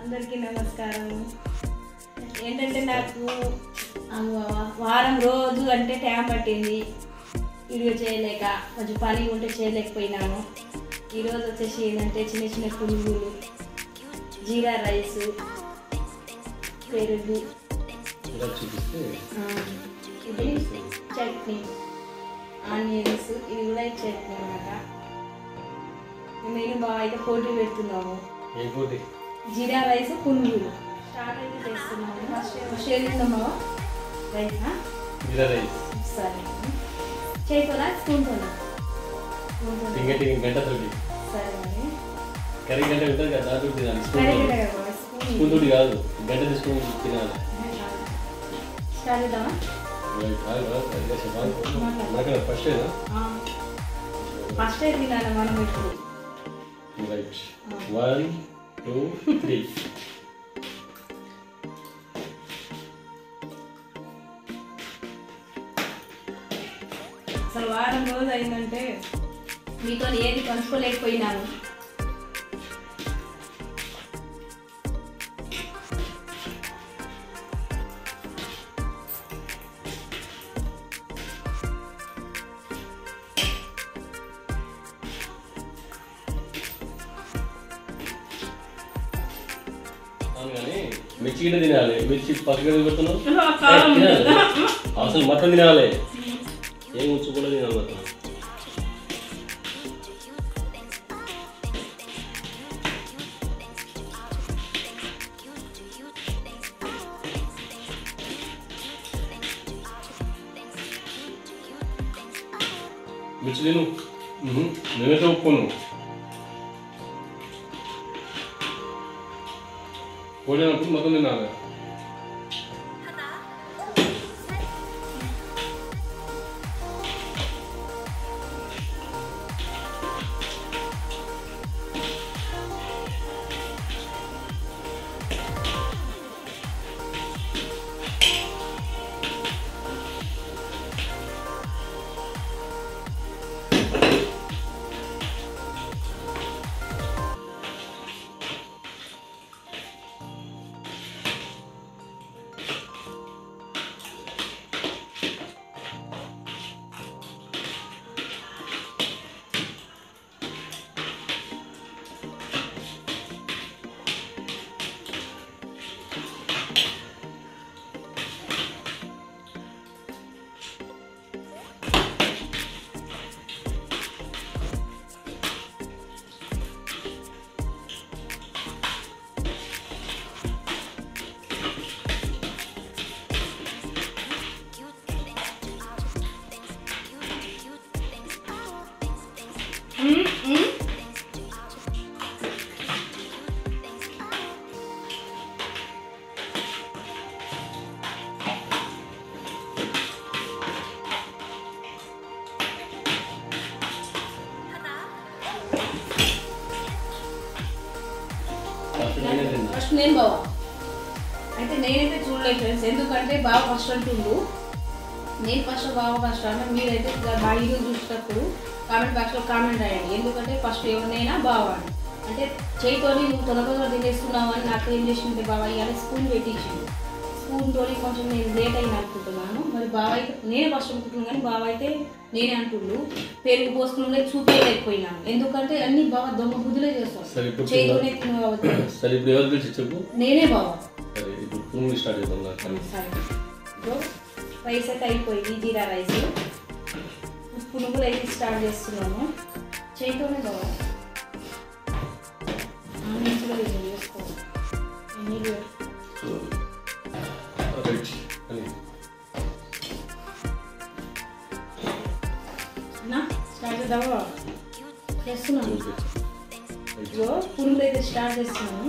అందరికీ నమస్కారం. ఏంటంటే నాకు వారం రోజు అంటే టైం పట్టింది వీడియో చేయలేక, కొంచెం పని ఉంటే చేయలేకపోయినాను. ఈరోజు వచ్చేసి ఏంటంటే చిన్న చిన్న పునుగులు, జీరా రైసు, పెరుగు, ఇది చట్నీ, ఆనియన్స్, ఇది కూడా చట్నీ అన్నమాట. నేను బాగా అయితే పోటీ పెడుతున్నాము. జీరా రైస్ పునుగులు స్టార్ట్ అయితే చేస్తున్నాము. ఫస్ట్ ఏది ఉందమ్మా? రైసా? జీరా రైస్. సరే, చేతులా స్పూన్తోనా? సరే మరి కర్రీ గంట ఉంటుంది కదా, దాంట్లో తినాలి. స్పూన్ తోటి కాదు, గంట తీసుకొని తినాలి. స్టార్ట్ చేద్దామా? ఫస్ట్ అయితే తినాలి మనం ఇప్పుడు. రైట్, 1 2 3. అసలు వారం రోజు అయిందంటే మీతో ఏది పంచుకోలేకపోయినాను. మిర్చి గిట్ట తినాలి. మిర్చి పక్కన పెడుతున్నావు, అసలు మొత్తం తినాలి. ఏం ఉంచుకోలేదు తినాలి మొత్తం. మిర్చి తిను, నేనైతే ఒప్పుకోను. పోయినప్పుడు మొత్తం తినాలి. ఫస్ట్ నేను బావా అయితే నేనైతే చూడలేదు ఫ్రెండ్స్, ఎందుకంటే బావ ఫస్ట్ అంటుండు. నేను ఫస్ట్ బావ ఫస్ట్ అన్న. మీరైతే మా వీడియో చూసేటప్పుడు కామెంట్ బాక్స్లో కామెంట్ రాయండి. ఎందుకంటే ఫస్ట్ ఎవరినైనా బావ అంటే చేయితో నువ్వు తొందరగా తినేస్తున్నావు అని నాకు ఏం చేసింది బావ ఇవాళ స్పూన్ పెట్టించింది. స్పూన్తో కొంచెం నేను లేట్ అయింది అనుకుంటున్నాను. మరి బావ అయితే నేనే ఫస్ట్ అనుకుంటున్నాను, కానీ బావ అయితే నేనే అంటుండు. పెరుగు పోసుకునే చూపించలేకపోయినాను, ఎందుకంటే అన్ని బాగా దొంగ బుద్ధులే చేస్తాను. చేతితోనే తినవచ్చు. నేనే బావ. రైస్ అయితే అయిపోయింది, జీరా రైస్. పునుగులు అయితే స్టార్ట్ చేస్తున్నాను. చేతితోనే బావ చేసుకోవాలి. స్టార్ట్ చేద్దామా? చేస్తున్నాను. పునుగులు అయితే స్టార్ట్ చేస్తున్నాను.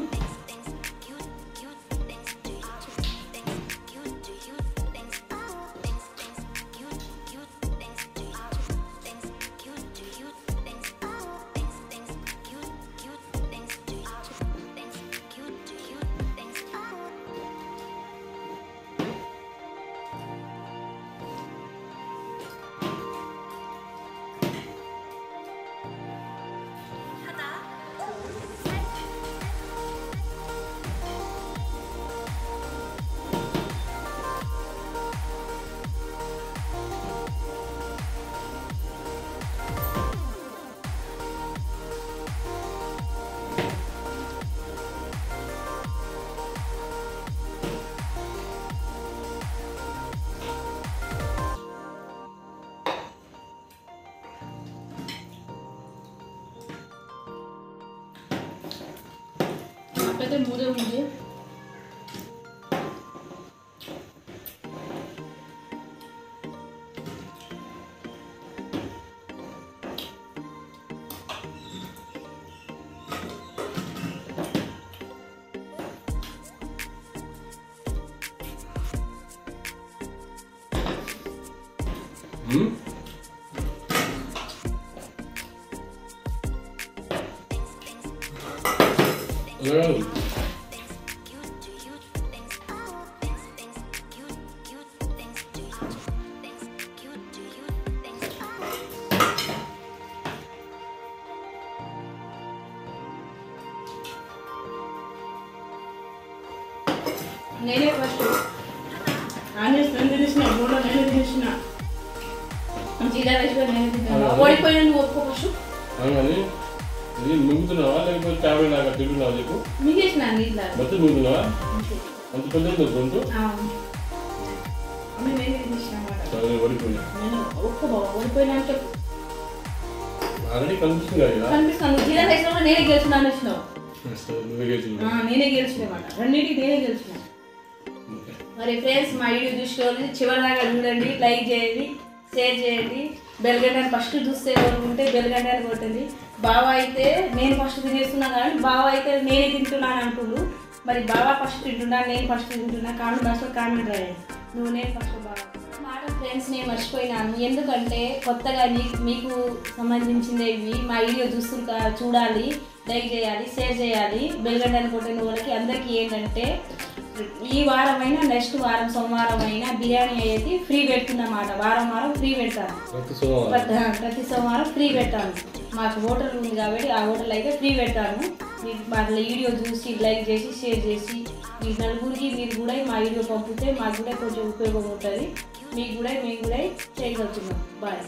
అయితే ముదే ఉంది. నేనే ఫస్ట్ ఆనియన్స్ నేను తినేసిన, గోడ నేను తినేసిన, జీరా రైస్ కూడా నేను తిన్నాను. ఓడిపోయినా నువ్వు ఒప్పుకో ఫస్ట్. ఇది మింగుతున్నావా లేకపోతే ట్యాబ్లెట్ లాగా తింటున్నావా? చెప్పు. మింగేసిన నీళ్ళ మొత్తం మింగుతున్నావా? అంత పెద్ద గొంతు నేనే తినేసిన అన్నమాట. ఓడిపోయినా ఒక్క బాబా ఓడిపోయినా అని చెప్పు. ఆల్రెడీ కనిపిస్తుంది కదా. కనిపిస్తాను. జీరా రైస్ కూడా నేనే గెలిచిన అనేసినావు. నేనే గెలిచిన అన్నమాట. రెండింటికి నేనే గెలిచిన. మరి ఫ్రెండ్స్ మా వీడియో చూసుకోవాలి, చివరిదాకా చూడండి, లైక్ చేయండి, షేర్ చేయండి, బెల్ గంటని ఫస్ట్ చూస్తే ఉంటే బెల్ గంటని కొట్టండి. బావ అయితే నేను ఫస్ట్ తినేస్తున్నా కానీ బావ అయితే నేనే తింటున్నాను అంటున్నాడు. మరి బావ ఫస్ట్ తింటున్నా నేను ఫస్ట్ తింటున్నా, కామెంట్ బాక్స్లో కామెంట్ రాయండి. నువ్వు నేను ఫస్ట్ బావ మాట. ఫ్రెండ్స్ నేను మర్చిపోయినాను, ఎందుకంటే కొత్తగా మీకు సంబంధించినవి మా వీడియో చూడాలి, లైక్ చేయాలి, షేర్ చేయాలి, బెల్ గంటని కొట్టిన వాళ్ళకి అందరికీ ఏంటంటే ఈ వారమైనా నెక్స్ట్ వారం సోమవారం అయినా బిర్యానీ అయితే ఫ్రీ పెడుతున్నమాట. వారం ఫ్రీ పెడతాను, ప్రతి సోమవారం ఫ్రీ పెడతాను. మాకు హోటల్ ఉంది కాబట్టి ఆ హోటల్ అయితే ఫ్రీ పెడతాను. మీకు మాకు వీడియో చూసి లైక్ చేసి షేర్ చేసి మీ నలుగురికి మీరు కూడా మా వీడియో పంపితే మాకు కూడా కొంచెం ఉపయోగం ఉంటుంది. మీకు కూడా మేము కూడా చేయగలుగుతున్నాం. బాయ్.